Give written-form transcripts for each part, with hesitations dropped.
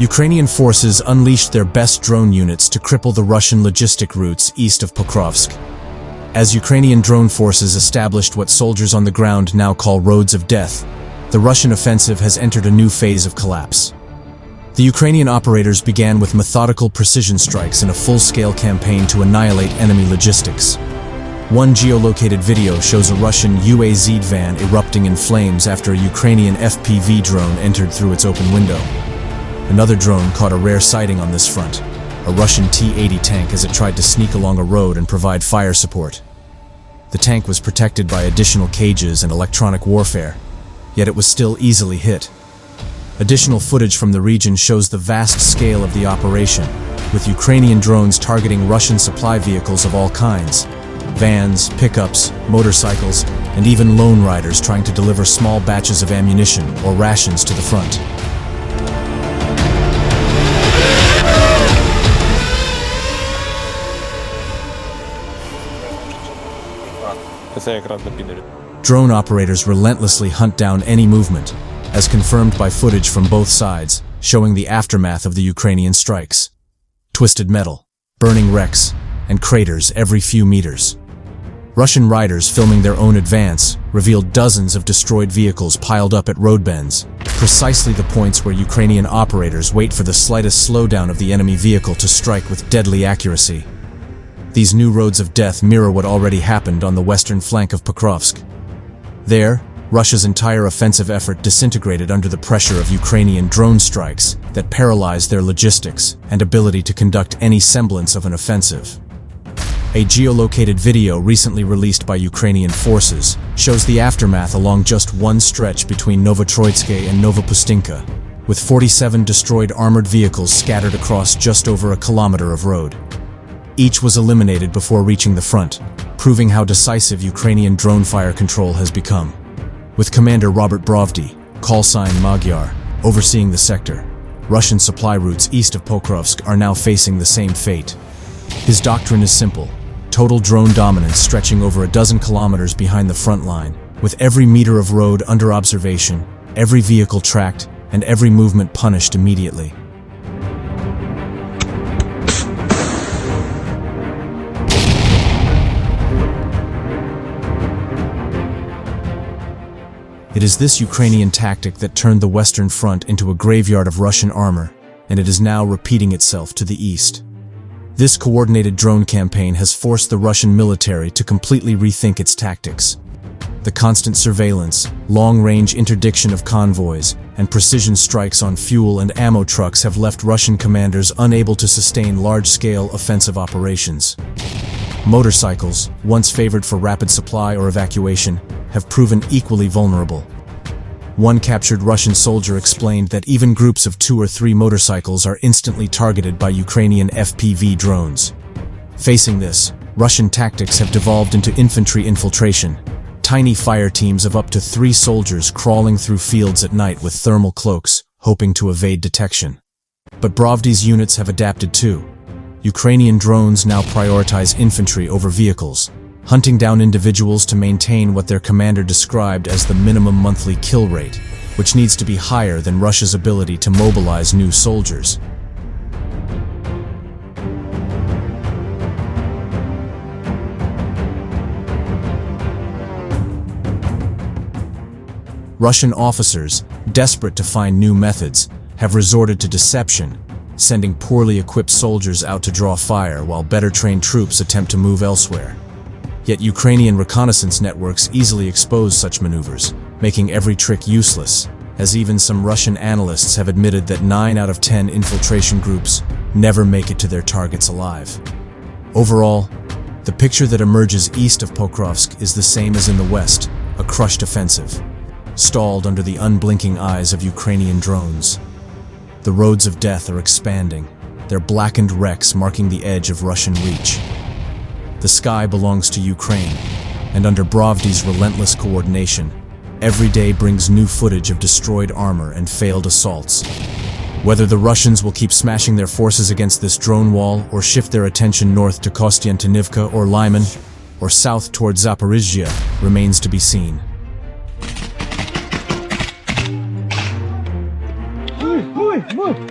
Ukrainian forces unleashed their best drone units to cripple the Russian logistic routes east of Pokrovsk. As Ukrainian drone forces established what soldiers on the ground now call roads of death, the Russian offensive has entered a new phase of collapse. The Ukrainian operators began with methodical precision strikes in a full-scale campaign to annihilate enemy logistics. One geolocated video shows a Russian UAZ van erupting in flames after a Ukrainian FPV drone entered through its open window. Another drone caught a rare sighting on this front, a Russian T-80 tank as it tried to sneak along a road and provide fire support. The tank was protected by additional cages and electronic warfare, yet it was still easily hit. Additional footage from the region shows the vast scale of the operation, with Ukrainian drones targeting Russian supply vehicles of all kinds. Vans, pickups, motorcycles, and even lone riders trying to deliver small batches of ammunition or rations to the front. Drone operators relentlessly hunt down any movement, as confirmed by footage from both sides, showing the aftermath of the Ukrainian strikes. Twisted metal, burning wrecks, and craters every few meters. Russian riders filming their own advance revealed dozens of destroyed vehicles piled up at road bends, precisely the points where Ukrainian operators wait for the slightest slowdown of the enemy vehicle to strike with deadly accuracy. These new roads of death mirror what already happened on the western flank of Pokrovsk. There, Russia's entire offensive effort disintegrated under the pressure of Ukrainian drone strikes that paralyzed their logistics and ability to conduct any semblance of an offensive. A geolocated video recently released by Ukrainian forces shows the aftermath along just one stretch between Novotroitske and Novopustynka, with 47 destroyed armored vehicles scattered across just over a kilometer of road. Each was eliminated before reaching the front, proving how decisive Ukrainian drone fire control has become. With Commander Robert Brovdy, callsign Magyar, overseeing the sector, Russian supply routes east of Pokrovsk are now facing the same fate. His doctrine is simple: total drone dominance stretching over a dozen kilometers behind the front line, with every meter of road under observation, every vehicle tracked, and every movement punished immediately. It is this Ukrainian tactic that turned the Western Front into a graveyard of Russian armor, and it is now repeating itself to the east. This coordinated drone campaign has forced the Russian military to completely rethink its tactics. The constant surveillance, long-range interdiction of convoys, and precision strikes on fuel and ammo trucks have left Russian commanders unable to sustain large-scale offensive operations. Motorcycles, once favored for rapid supply or evacuation, have proven equally vulnerable. One captured Russian soldier explained that even groups of 2 or 3 motorcycles are instantly targeted by Ukrainian FPV drones. Facing this, Russian tactics have devolved into infantry infiltration, tiny fire teams of up to 3 soldiers crawling through fields at night with thermal cloaks, hoping to evade detection. But Brovdy's units have adapted too. Ukrainian drones now prioritize infantry over vehicles, hunting down individuals to maintain what their commander described as the minimum monthly kill rate, which needs to be higher than Russia's ability to mobilize new soldiers. Russian officers, desperate to find new methods, have resorted to deception, sending poorly equipped soldiers out to draw fire while better trained troops attempt to move elsewhere. Yet Ukrainian reconnaissance networks easily expose such maneuvers, making every trick useless, as even some Russian analysts have admitted that 9 out of 10 infiltration groups never make it to their targets alive. Overall, the picture that emerges east of Pokrovsk is the same as in the west, a crushed offensive, stalled under the unblinking eyes of Ukrainian drones. The roads of death are expanding, their blackened wrecks marking the edge of Russian reach. The sky belongs to Ukraine, and under Brovdy's relentless coordination, every day brings new footage of destroyed armor and failed assaults. Whether the Russians will keep smashing their forces against this drone wall or shift their attention north to Kostiantynivka or Lyman, or south towards Zaporizhzhia, remains to be seen. Ой,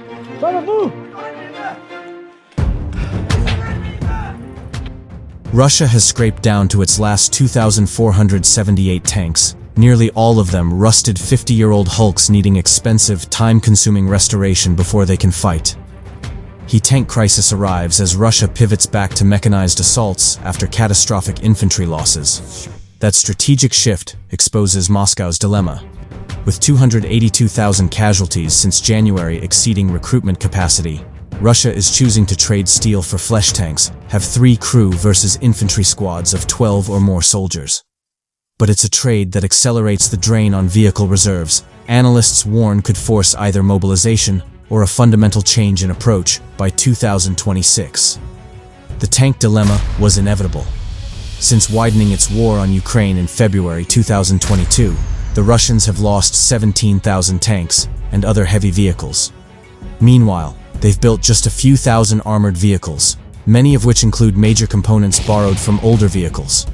Russia has scraped down to its last 2,478 tanks, nearly all of them rusted 50-year-old hulks needing expensive, time-consuming restoration before they can fight. The tank crisis arrives as Russia pivots back to mechanized assaults after catastrophic infantry losses. That strategic shift exposes Moscow's dilemma. With 282,000 casualties since January exceeding recruitment capacity, Russia is choosing to trade steel for flesh tanks, have 3 crew versus infantry squads of 12 or more soldiers. But it's a trade that accelerates the drain on vehicle reserves. Analysts warn could force either mobilization or a fundamental change in approach by 2026. The tank dilemma was inevitable. Since widening its war on Ukraine in February 2022, the Russians have lost 17,000 tanks and other heavy vehicles. Meanwhile, they've built just a few thousand armored vehicles, many of which include major components borrowed from older vehicles.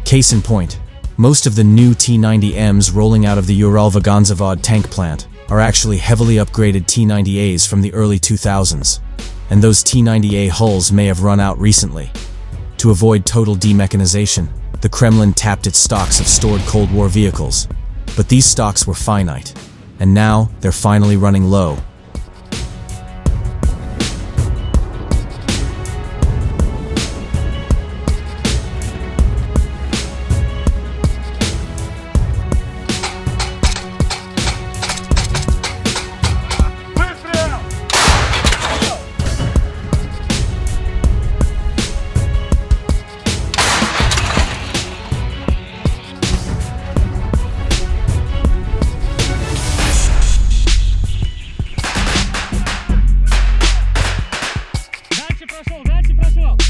Case in point, most of the new T-90Ms rolling out of the Uralvagonzavod tank plant are actually heavily upgraded T-90As from the early 2000s, and those T-90A hulls may have run out recently. To avoid total demechanization, the Kremlin tapped its stocks of stored Cold War vehicles, but these stocks were finite, and now they're finally running low. Дальше прошел.